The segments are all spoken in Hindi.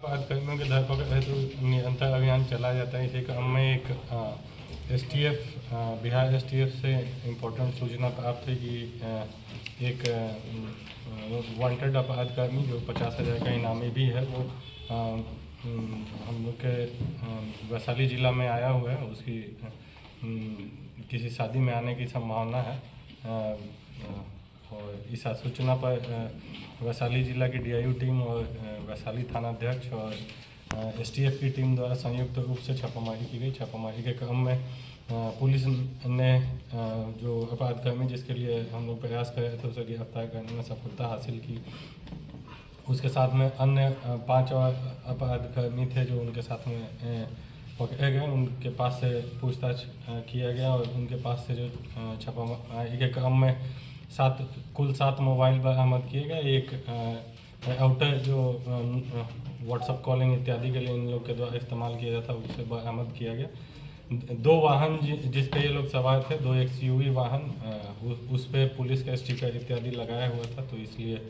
अपराधकर्मियों के धरपकड़ हेतु निरंतर अभियान चलाया जाता है। इसी क्रम में एक एसटीएफ बिहार एसटीएफ से इम्पोर्टेंट सूचना प्राप्त है कि एक वांटेड अपराधकर्मी जो 50,000 का इनामी भी है वो हम लोग के वैशाली ज़िला में आया हुआ है। उसकी किसी शादी में आने की संभावना है और इस सूचना पर वैशाली जिला की डीआईयू टीम और वैशाली थानाध्यक्ष और एसटीएफ की टीम द्वारा संयुक्त रूप से छापामारी की गई। छापामारी के क्रम में पुलिस ने जो अपराधकर्मी जिसके लिए हम लोग प्रयास कर रहे थे उसे गिरफ्तार करने में सफलता हासिल की। उसके साथ में अन्य 5 और अपराधकर्मी थे जो उनके साथ में पकड़े गए। उनके पास से पूछताछ किया गया और उनके पास से जो छापामारी के क्रम में कुल 7 मोबाइल बरामद किए गए। एक आउटर जो व्हाट्सअप कॉलिंग इत्यादि के लिए इन लोग के द्वारा इस्तेमाल किया जाता है उसे बरामद किया गया। 2 वाहन जिस पे ये लोग सवार थे, 2 एक्सयूवी वाहन, उस पे पुलिस का स्टिकर इत्यादि लगाया हुआ था, तो इसलिए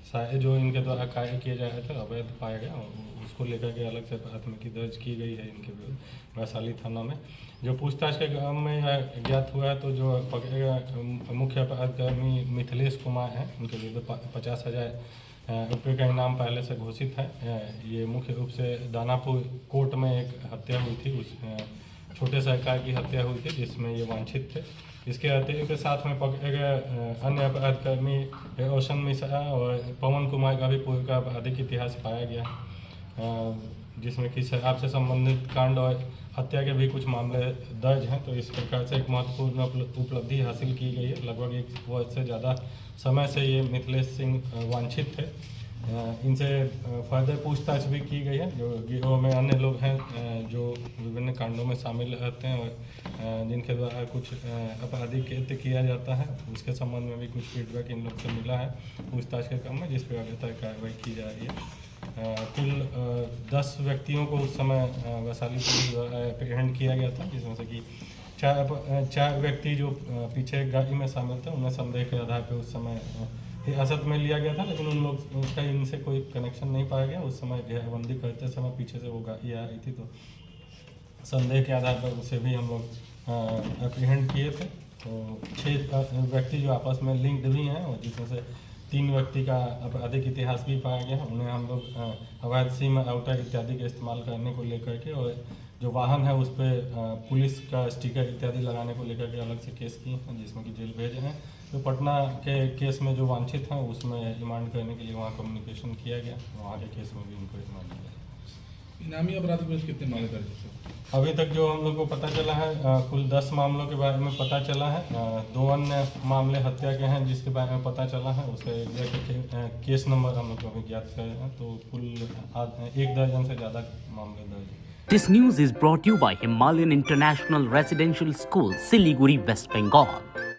सारे जो इनके द्वारा कार्य किए जा रहे थे अवैध पाया गया। उसको लेकर के अलग से प्राथमिकी दर्ज की गई है इनके विरुद्ध वैशाली थाना में। जो पूछताछ के क्रम में ज्ञात हुआ है तो जो मुख्य अपराधकर्मी मिथिलेश कुमार हैं, उनके विरुद्ध 50,000 रुपये का इनाम पहले से घोषित है। ये मुख्य रूप से दानापुर कोर्ट में एक हत्या हुई थी, उस छोटे सरकार की हत्या हुई थी जिसमें ये वांछित थे। इसके अतिरिक्त के साथ में पकड़े गए अन्य अपराधकर्मी रोशन मिश्रा और पवन कुमार का भी पूर्व का आपराधिक इतिहास पाया गया, जिसमें कि शराब से संबंधित कांड और हत्या के भी कुछ मामले दर्ज हैं। तो इस प्रकार से एक महत्वपूर्ण उपलब्धि हासिल की गई है। लगभग 1 वर्ष से ज़्यादा समय से ये मिथिलेश सिंह वांछित थे। इनसे फर्दर पूछताछ भी की गई है। जो गिरोह में अन्य लोग हैं जो विभिन्न कांडों में शामिल रहते हैं और जिनके द्वारा कुछ आपराधिक कृत्य किया जाता है, उसके संबंध में भी कुछ फीडबैक इन लोग से मिला है पूछताछ के क्रम में, जिस पर आगे तक कार्रवाई की जा रही है। कुल 10 व्यक्तियों को उस समय वैशाली पुलिस द्वारा एप्रीहेंड किया गया था, जिसमें से कि 4 व्यक्ति जो पीछे गाड़ी में शामिल थे उन्हें संदेह के आधार पर उस समय हिरासत में लिया गया था, लेकिन उन लोग का इनसे कोई कनेक्शन नहीं पाया गया। उस समय घेराबंदी करते समय पीछे से वो गाड़ी आ रही थी, तो संदेह के आधार पर उसे भी हम लोग एप्रीहेंड किए थे। तो 6 व्यक्ति जो आपस में लिंक्ड भी हैं और जिसमें से 3 व्यक्ति का आपराधिक इतिहास भी पाया गया है। उन्हें हम लोग अवैध सिम आउटर इत्यादि का इस्तेमाल करने को लेकर के और जो वाहन है उस पर पुलिस का स्टिकर इत्यादि लगाने को लेकर के अलग से केस किए हैं, जिसमें कि जेल भेजे हैं। तो पटना के केस में जो वांछित हैं उसमें रिमांड करने के लिए वहाँ कम्युनिकेशन किया गया, वहाँ के केस में भी उनको रिमांड किया। इनामी अपराध में कितने मामले दर्ज हैं? अभी तक जो हम लोग को पता चला है कुल 10 मामलों के बारे में पता चला है। 2 अन्य मामले हत्या के हैं जिसके बारे में पता चला है, उसके केस नंबर हम लोग को अभी ज्ञात करे हैं। तो कुल 1 दर्जन से ज़्यादा मामले दर्ज हैं। This news is brought to you by Himalayan International Residential School, Siliguri, West Bengal.